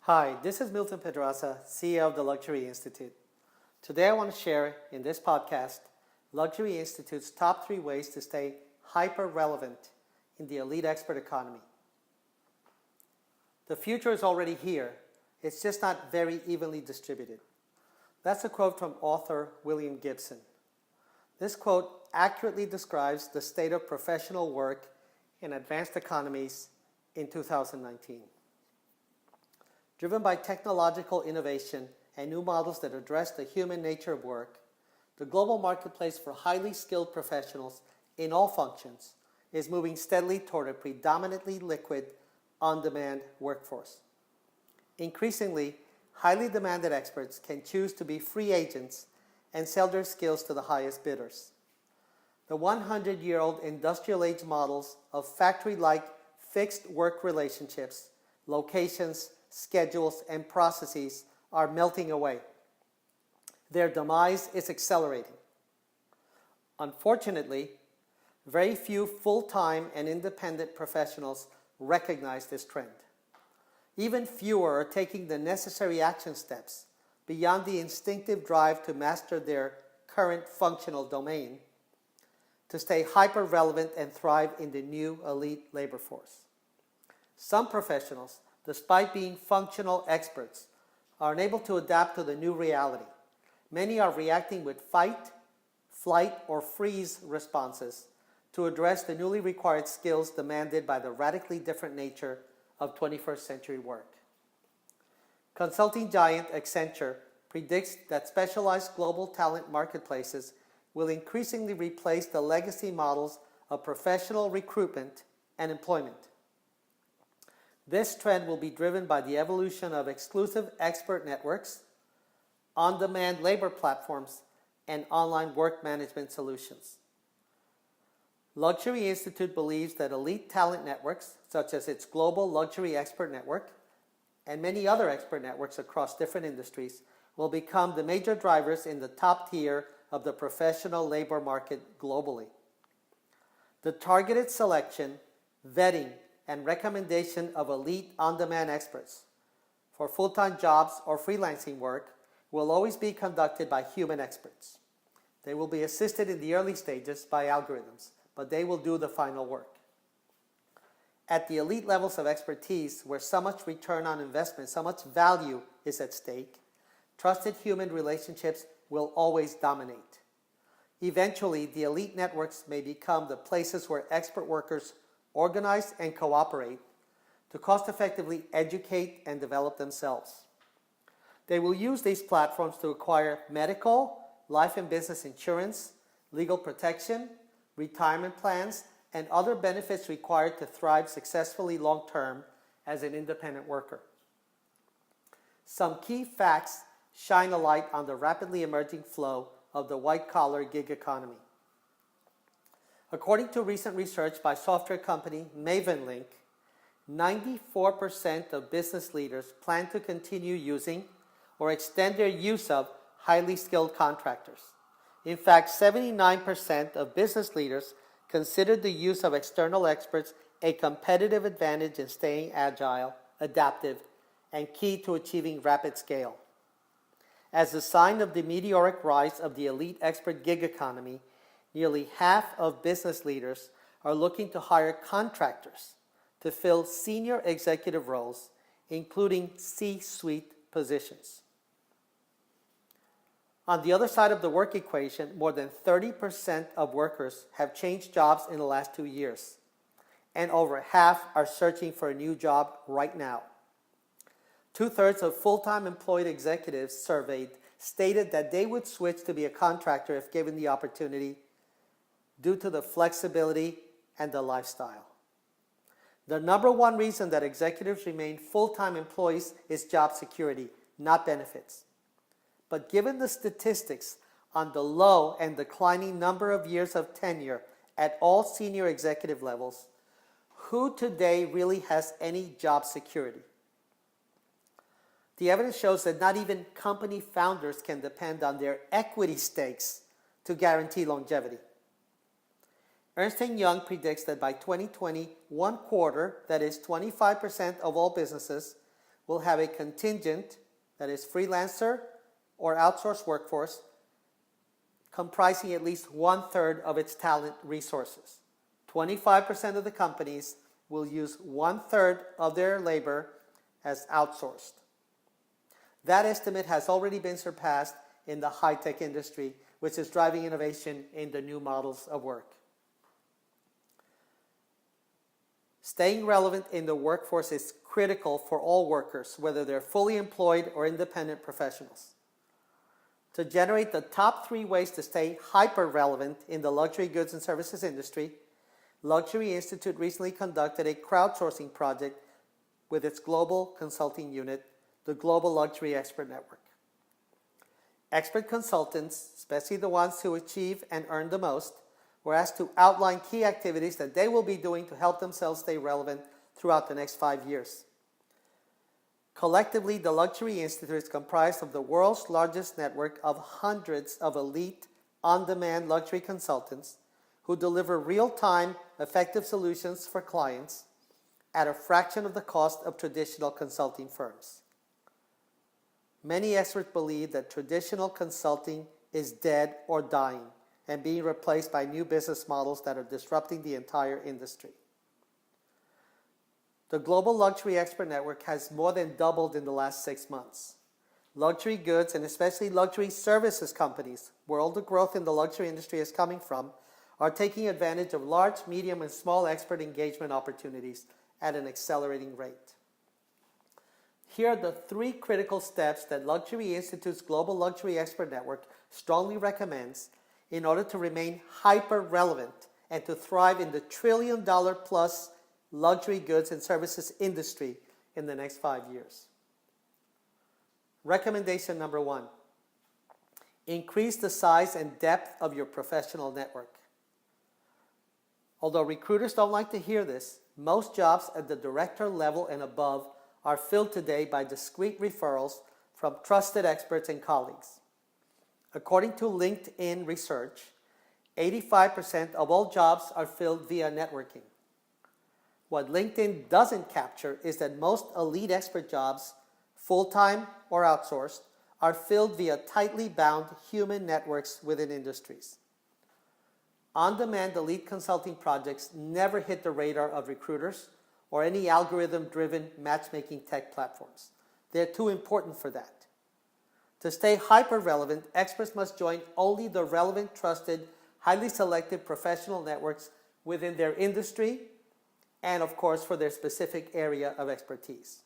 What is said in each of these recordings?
Hi, this is Milton Pedraza, CEO of the Luxury Institute. Today I want to share in this podcast Luxury Institute's top 3 ways to stay hyper-relevant in the elite expert economy. The future is already here, it's just not very evenly distributed. That's a quote from author William Gibson. This quote accurately describes the state of professional work in advanced economies in 2019. Driven by technological innovation and new models that address the human nature of work, the global marketplace for highly skilled professionals in all functions is moving steadily toward a predominantly liquid, on-demand workforce. Increasingly, highly demanded experts can choose to be free agents and sell their skills to the highest bidders. The 100-year-old industrial age models of factory-like fixed work relationships, locations, schedules, and processes are melting away. Their demise is accelerating. Unfortunately, very few full-time and independent professionals recognize this trend. Even fewer are taking the necessary action steps beyond the instinctive drive to master their current functional domain to stay hyper-relevant and thrive in the new elite labor force. Some professionals, despite being functional experts, are unable to adapt to the new reality. Many are reacting with fight, flight, or freeze responses to address the newly required skills demanded by the radically different nature of 21st century work. Consulting giant Accenture predicts that specialized global talent marketplaces will increasingly replace the legacy models of professional recruitment and employment. This trend will be driven by the evolution of exclusive expert networks, on-demand labor platforms, and online work management solutions. Luxury Institute believes that elite talent networks, such as its global luxury expert network and many other expert networks across different industries, will become the major drivers in the top tier of the professional labor market globally. The targeted selection, vetting, and recommendation of elite on-demand experts for full-time jobs or freelancing work will always be conducted by human experts. They will be assisted in the early stages by algorithms, but they will do the final work. At the elite levels of expertise, where so much return on investment, so much value is at stake, trusted human relationships will always dominate. Eventually, the elite networks may become the places where expert workers organize and cooperate to cost-effectively educate and develop themselves. They will use these platforms to acquire medical, life and business insurance, legal protection, retirement plans, and other benefits required to thrive successfully long-term as an independent worker. Some key facts shine a light on the rapidly emerging flow of the white-collar gig economy. According to recent research by software company MavenLink, 94% of business leaders plan to continue using or extend their use of highly skilled contractors. In fact, 79% of business leaders consider the use of external experts a competitive advantage in staying agile, adaptive, and key to achieving rapid scale. As a sign of the meteoric rise of the elite expert gig economy, nearly half of business leaders are looking to hire contractors to fill senior executive roles, including C-suite positions. On the other side of the work equation, more than 30% of workers have changed jobs in the last 2 years, and over half are searching for a new job right now. 2/3 of full-time employed executives surveyed stated that they would switch to be a contractor if given the opportunity due to the flexibility and the lifestyle. The number one reason that executives remain full-time employees is job security, not benefits. But given the statistics on the low and declining number of years of tenure at all senior executive levels, who today really has any job security? The evidence shows that not even company founders can depend on their equity stakes to guarantee longevity. Ernst & Young predicts that by 2020, 1/4, that is 25% of all businesses, will have a contingent, that is freelancer or outsourced workforce, comprising at least 1/3 of its talent resources. 25% of the companies will use 1/3 of their labor as outsourced. That estimate has already been surpassed in the high-tech industry, which is driving innovation in the new models of work. Staying relevant in the workforce is critical for all workers, whether they're fully employed or independent professionals. To generate the top 3 ways to stay hyper-relevant in the luxury goods and services industry, Luxury Institute recently conducted a crowdsourcing project with its global consulting unit, the Global Luxury Expert Network. Expert consultants, especially the ones who achieve and earn the most, were asked to outline key activities that they will be doing to help themselves stay relevant throughout the next 5 years. Collectively, the Luxury Institute is comprised of the world's largest network of hundreds of elite, on-demand luxury consultants who deliver real-time, effective solutions for clients at a fraction of the cost of traditional consulting firms. Many experts believe that traditional consulting is dead or dying and being replaced by new business models that are disrupting the entire industry. The Global Luxury Expert Network has more than doubled in the last 6 months. Luxury goods and especially luxury services companies, where all the growth in the luxury industry is coming from, are taking advantage of large, medium, and small expert engagement opportunities at an accelerating rate. Here are the 3 critical steps that Luxury Institute's Global Luxury Expert Network strongly recommends in order to remain hyper-relevant and to thrive in the trillion-dollar-plus luxury goods and services industry in the next 5 years. Recommendation number 1, increase the size and depth of your professional network. Although recruiters don't like to hear this, most jobs at the director level and above are filled today by discreet referrals from trusted experts and colleagues. According to LinkedIn research, 85% of all jobs are filled via networking. What LinkedIn doesn't capture is that most elite expert jobs, full-time or outsourced, are filled via tightly bound human networks within industries. On-demand elite consulting projects never hit the radar of recruiters or any algorithm-driven matchmaking tech platforms. They're too important for that. To stay hyper-relevant, experts must join only the relevant, trusted, highly selected professional networks within their industry and, of course, for their specific area of expertise.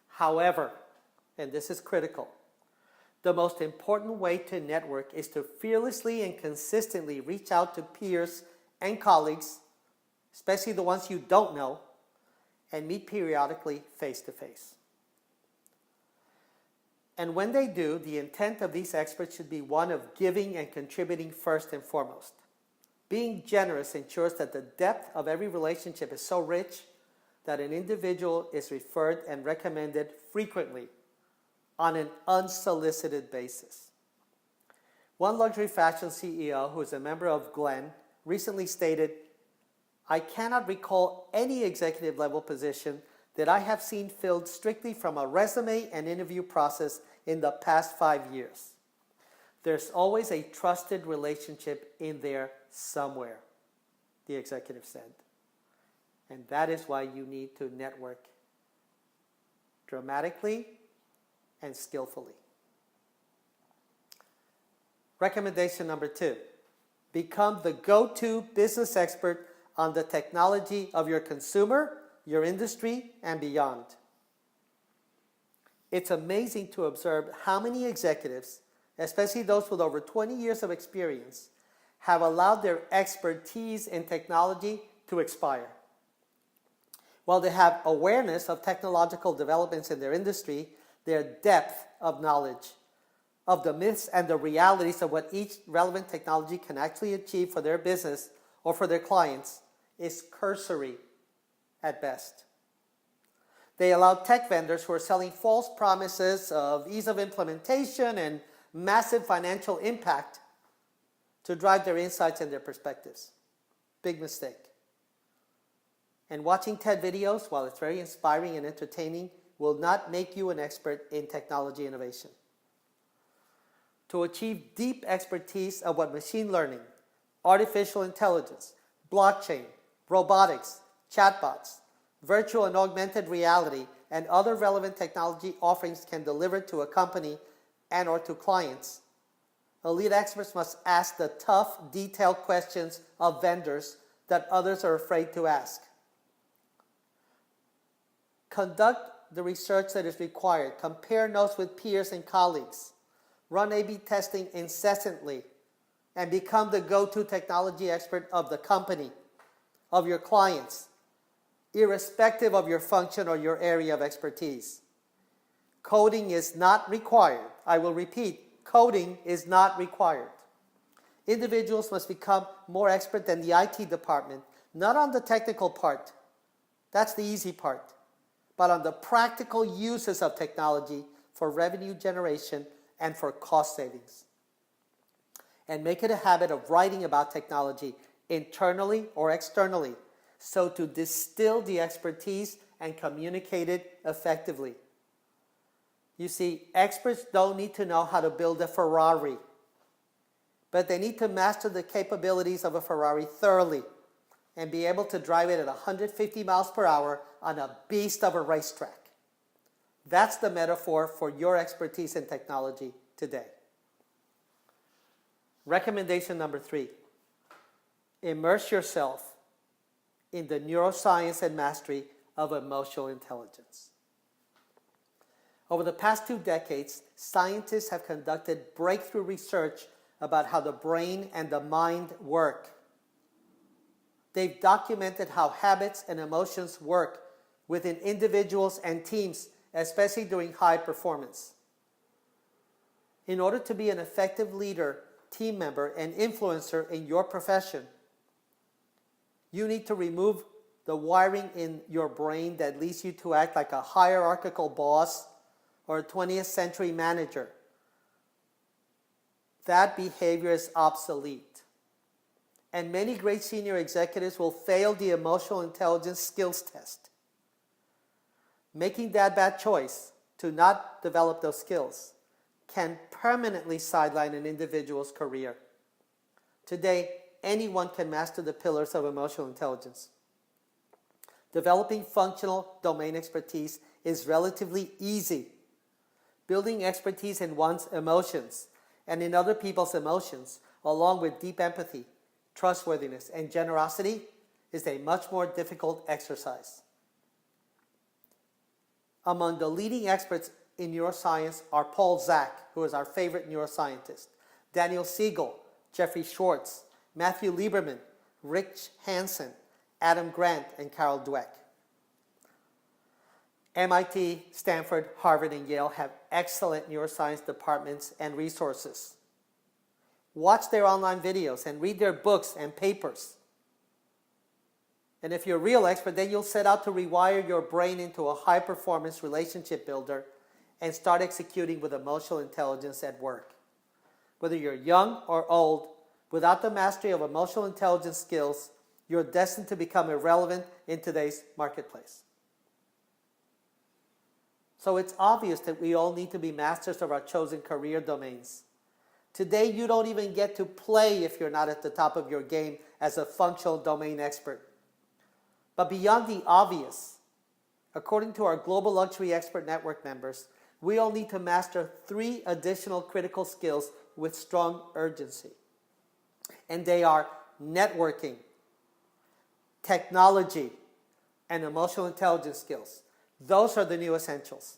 However, and this is critical, the most important way to network is to fearlessly and consistently reach out to peers and colleagues, especially the ones you don't know, and meet periodically face-to-face. And when they do, the intent of these experts should be one of giving and contributing first and foremost. Being generous ensures that the depth of every relationship is so rich that an individual is referred and recommended frequently on an unsolicited basis. One luxury fashion CEO who is a member of Glenn recently stated, "I cannot recall any executive level position that I have seen filled strictly from a resume and interview process in the past 5 years. There's always a trusted relationship in there somewhere," the executive said. And that is why you need to network dramatically and skillfully. Recommendation number 2, become the go-to business expert on the technology of your consumer, your industry, and beyond. It's amazing to observe how many executives, especially those with over 20 years of experience, have allowed their expertise in technology to expire. While they have awareness of technological developments in their industry, their depth of knowledge of the myths and the realities of what each relevant technology can actually achieve for their business or for their clients is cursory at best. They allow tech vendors who are selling false promises of ease of implementation and massive financial impact to drive their insights and their perspectives. Big mistake. And watching TED videos, while it's very inspiring and entertaining, will not make you an expert in technology innovation. To achieve deep expertise of what machine learning, artificial intelligence, blockchain, robotics, chatbots, virtual and augmented reality, and other relevant technology offerings can deliver to a company and or to clients, elite experts must ask the tough, detailed questions of vendors that others are afraid to ask. Conduct the research that is required. Compare notes with peers and colleagues. Run A/B testing incessantly and become the go-to technology expert of the company, of your clients, irrespective of your function or your area of expertise. Coding is not required. I will repeat, coding is not required. Individuals must become more expert than the IT department, not on the technical part. That's the easy part. But on the practical uses of technology for revenue generation and for cost savings. And make it a habit of writing about technology internally or externally, so to distill the expertise and communicate it effectively. You see, experts don't need to know how to build a Ferrari, but they need to master the capabilities of a Ferrari thoroughly and be able to drive it at 150 miles per hour on a beast of a racetrack. That's the metaphor for your expertise in technology today. Recommendation number 3, immerse yourself in the neuroscience and mastery of emotional intelligence. Over the past 2 decades, scientists have conducted breakthrough research about how the brain and the mind work. They've documented how habits and emotions work within individuals and teams, especially during high performance. In order to be an effective leader, team member, and influencer in your profession, you need to remove the wiring in your brain that leads you to act like a hierarchical boss or a 20th century manager. That behavior is obsolete. And many great senior executives will fail the emotional intelligence skills test. Making that bad choice to not develop those skills can permanently sideline an individual's career. Today, anyone can master the pillars of emotional intelligence. Developing functional domain expertise is relatively easy. Building expertise in one's emotions and in other people's emotions, along with deep empathy, trustworthiness, and generosity, is a much more difficult exercise. Among the leading experts in neuroscience are Paul Zak, who is our favorite neuroscientist, Daniel Siegel, Jeffrey Schwartz, Matthew Lieberman, Rich Hansen, Adam Grant, and Carol Dweck. MIT, Stanford, Harvard, and Yale have excellent neuroscience departments and resources. Watch their online videos and read their books and papers. And if you're a real expert, then you'll set out to rewire your brain into a high-performance relationship builder and start executing with emotional intelligence at work. Whether you're young or old, without the mastery of emotional intelligence skills, you're destined to become irrelevant in today's marketplace. So it's obvious that we all need to be masters of our chosen career domains. Today, you don't even get to play if you're not at the top of your game as a functional domain expert. But beyond the obvious, according to our Global Luxury Expert Network members, we all need to master 3 additional critical skills with strong urgency. And they are networking, technology, and emotional intelligence skills. Those are the new essentials.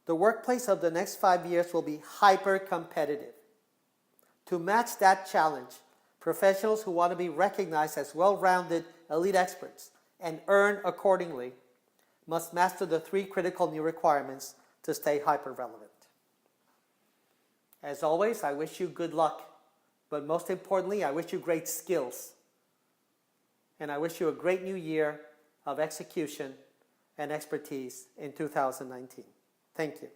The workplace of the next 5 years will be hyper-competitive. To match that challenge, professionals who want to be recognized as well-rounded elite experts and earn accordingly must master the 3 critical new requirements to stay hyper-relevant. As always, I wish you good luck, but most importantly, I wish you great skills. And I wish you a great new year of execution and expertise in 2019. Thank you.